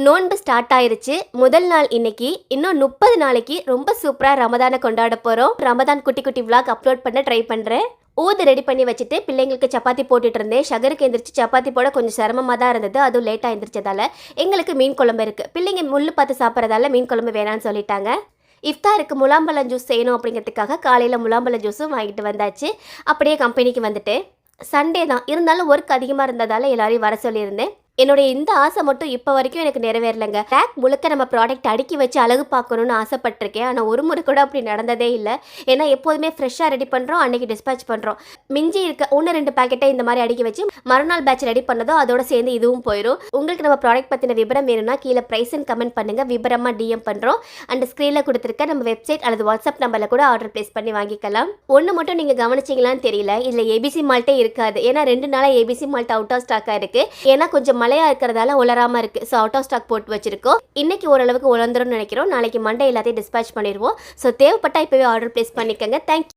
நோன்பு ஸ்டார்ட் ஆயிருச்சு. முதல் நாள் இன்னைக்கு. இன்னும் 30 நாளைக்கு ரொம்ப சூப்பரா ரமதான கொண்டாட போறோம். ரமதான் குட்டி குட்டி விளாக் அப்லோட் பண்ண ட்ரை பண்றேன். ஊது ரெடி பண்ணி வச்சுட்டு பிள்ளைங்களுக்கு சப்பாத்தி போட்டுட்டு இருந்தேன். ஷகருக்கு எந்திரிச்சு சப்பாத்தி போட கொஞ்சம் சிரமமாக தான் இருந்தது. அதுவும் லேட்டாக எந்திரிச்சதால. எங்களுக்கு மீன் குழம்பு இருக்குது. பிள்ளைங்க முள்ளு பார்த்து சாப்பிட்றதால மீன் குழம்பு வேணான்னு சொல்லிட்டாங்க. இஃப்தாருக்கு முலாம்பழம் ஜூஸ் செய்யணும் அப்படிங்கிறதுக்காக காலையில் முலாம்பழம் ஜூஸும் வாங்கிட்டு வந்தாச்சு. அப்படியே கம்பெனிக்கு வந்துட்டு சண்டே தான் இருந்தாலும் ஒர்க் அதிகமாக இருந்ததால் எல்லாரையும் வர சொல்லியிருந்தேன். என்னுடைய இந்த ஆசை மட்டும் இப்போ வரைக்கும் எனக்கு நிறைவேறலைங்க. ரேக் முழுக்க நம்ம ப்ராடக்ட் அடுக்கி வச்சு அழகு பார்க்கணுன்னு ஆசைப்பட்டிருக்கேன். ஆனால் ஒரு முறை கூட அப்படி நடந்ததே இல்லை. ஏன்னா எப்போதுமே ஃப்ரெஷ்ஷாக ரெடி பண்ணுறோம், அன்றைக்கி டிஸ்பேச் பண்ணுறோம். மிஞ்சி இருக்க 1-2 பேக்கெட்டை இந்த மாதிரி அடுக்கி வச்சு மறுநாள் பேட்ச் ரெடி பண்ணதோ அதோட சேர்ந்து இதுவும் போயிடும். உங்களுக்கு நம்ம ப்ராடக்ட் பற்றின விவரம் வேணும்னா கீழே ப்ரைஸ்ன்னு கமெண்ட் பண்ணுங்கள். விவரமாக டிஎம் பண்ணுறோம். அண்ட் ஸ்க்ரீனில் கொடுத்துருக்க நம்ம வெப்சைட் அல்லது வாட்ஸ்அப் நம்பரில் கூட ஆர்டர் ப்ளேஸ் பண்ணி வாங்கிக்கலாம். ஒன்று மட்டும் நீங்கள் கவனிச்சிங்களான்னு தெரியல, இதில் ஏபிசி மால்ட்டே இருக்காது. ஏன்னா 2 நாளாக ஏபிசி மால்ட் அவுட் ஆஃப் ஸ்டாக்காக இருக்குது. ஏன்னா கொஞ்சம் மழையாக இருக்கிறதால உலராமல் இருக்குது. ஸோ அவுட் ஆஃப் ஸ்டாக் போட்டு வச்சிருக்கோம். இன்னைக்கு ஓரளவுக்கு உலர்ந்துரும்னு நினைக்கிறோம். நாளைக்கு மண்டே எல்லாத்தையும் டிஸ்பேச் பண்ணிடுவோம். ஸோ தேவைப்பட்டால் இப்போவே ஆர்டர் ப்ளேஸ் பண்ணிக்கோங்க. தேங்க்யூ.